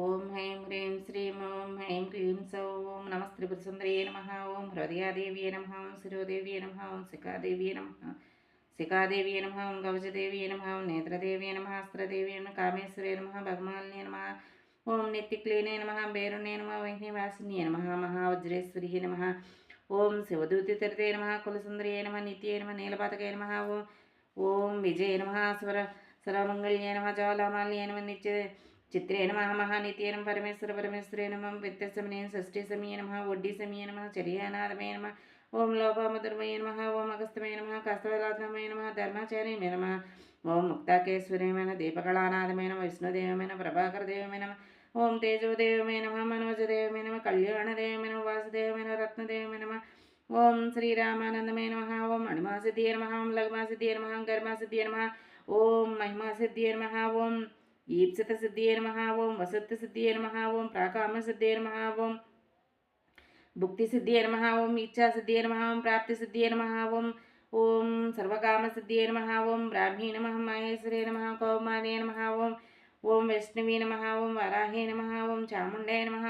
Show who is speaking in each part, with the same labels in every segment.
Speaker 1: ఓం హ్రీం హ్రీం శ్రీం ఓం హ్రీం క్లీం సౌం నమస్త్రిపురసుందరియే నమః ఓం హృదయాదేవ్యే నమః ఓం శిరోదేవ్యే నమః ఓం శిఖాదేవ్యే నమః శిఖాదేవ్యే నమః ఓం కవచదేవ్యే నమః ఓం నేత్రదేవ్యే నమః అస్త్రదేవ్యే నమః కామేశ్వరే నమః భగమాలినే నమః ఓం నిత్యక్లీనే నమః భైరుణ్యే నమః వైహ్నివాసిన్యే నమః మహావజ్రేశ్వర్యే నమః ఓం శివదూతితరితే నమః కులసుందరియే నమః నిత్యే నమః నీలపాతకే నమః ఓం విజయ నమః సర్వమంగళ్యే నమః జ్వాలామాల్యే నమః నిత్య चित्रे नमः महानित्ये नमः परमेश्वरे नमः व्यत्यसमये षष्ठीसमये नमः वड्डीसमये नमः चर्यानादमये नमः ओं लोपामधुर्मये नमः ओं अगस्त्यमये नमः कास्तवलात्मये नमः धर्माचार्यमये नमः ओं मुक्ताकेश्वरे नमः दीपकलानादमये नमः विष्णुदेवमये नमः प्रभाकरदेवमये नमः ओं तेजोदेवमये नमः मनोजदेवमये नमः कल्याणदेवमये नमः वासुदेवमये नमः रत्नदेवमये नमः ओं श्रीरामानन्दमये नमः ओं अणिमासिद्धिये नमः ओं लघ्मासिद्धिये नमः गर्मासिद्धिये नमः ओं महिमासिद्धिये नमः ओं ईप्सित सिद्धिये नमः ओं वसुत्व सिद्धिये नमः ओं प्राकाम सिद्धिये नमः ओं भुक्ति सिद्धिये नमः ओं इच्छा सिद्धिये नमः ओं प्राप्ति सिद्धिये नमः ओं सर्वकाम सिद्धिये नमः ओं ब्राह्मी नमः माहेश्वरे नमः कौमार्ये नमः ओं वैष्णवी नमः ओं वराहे नमः ओं चामुण्डे नमः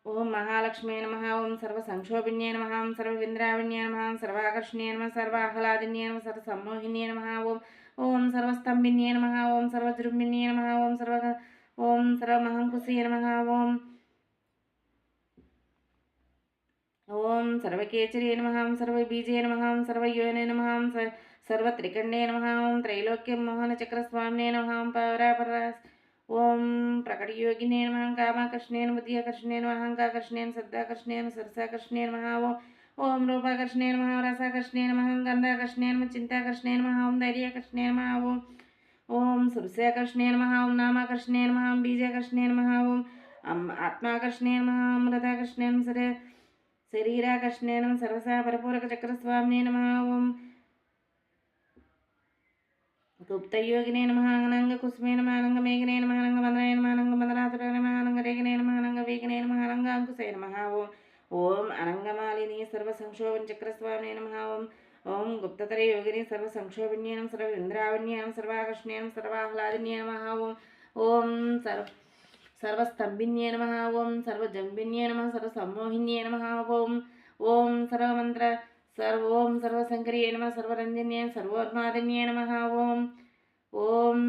Speaker 1: ओं महालक्ष्मी नमः ओं सर्वसंक्षोभिन्ये नमः ओं सर्वविन्द्राविण्ये नमः सर्वाकर्षण्ये नमः सर्वाह्लादिन्ये नमः सर्वसम्मोहिन्ये नमः ओं सर्वस्तंभिन्ये नमः ओं सर्वजृम्भिन्ये नमः ओं सर्वमहंकुशे नमः ओं सर्वकेचरे नमः ओं सर्वबीजे नमः ओं सर्वयोने नमः ओं सर्वत्रिकण्डे नमः ओं त्रैलोक्यं मोहनचक्रस्वामिने नमः ओं परापरा ओं प्रकटयोगिने नमः कामाकर्षणे बुद्धियाकर्षणे नमः अहंकाकर्षणे श्रद्धाकर्षणे सरसाकर्षणे नमः ओं रूपाकर्षणे नमः रसाकर्षणे नमः गंधाकर्षणे नमः चिंताकर्षणे नमः ओं धैर्याकर्षणे नमः ओं सुरस्याकर्षणे नमः ओं नामाकर्षणे नमः ओं बीजाकर्षणे नमः ओं आत्माकर्षणे नमः अमृताकर्षणे नमः शरीराकर्षणे नमः सर्वसा परपूरकचक्रस्वामिने नमः ओं गुप्तयोगिने नमः अनंगकुसुमे नमः अनंगमेघने नमः अनंगमंदराय नमः अनंगमंदरातुरे नमः अनंगरेगने नमः अनंगवेगने नमः अनंगांकुशे नमः ओं अनंगमालिनी सर्वसंक्षोभन चक्रस्वामिने नमः ओं गुप्ततरे योगिनी सर्वसंक्षोभिन्ये नमः सर्वविन्द्राविण्ये नमः सर्वाकर्षणे नमः सर्वाह्लादिन्ये नमः ओं सर्वस्तंभिन्ये नमः ओं सर्वजंभिन्ये नमः सर्वसम्मोहिन्ये नमः ओं सर्वमंत्र ओं सर्वशंकर्ये नमः सर्वरंजन्ये सर्वोन्मादिन्ये नमः ओं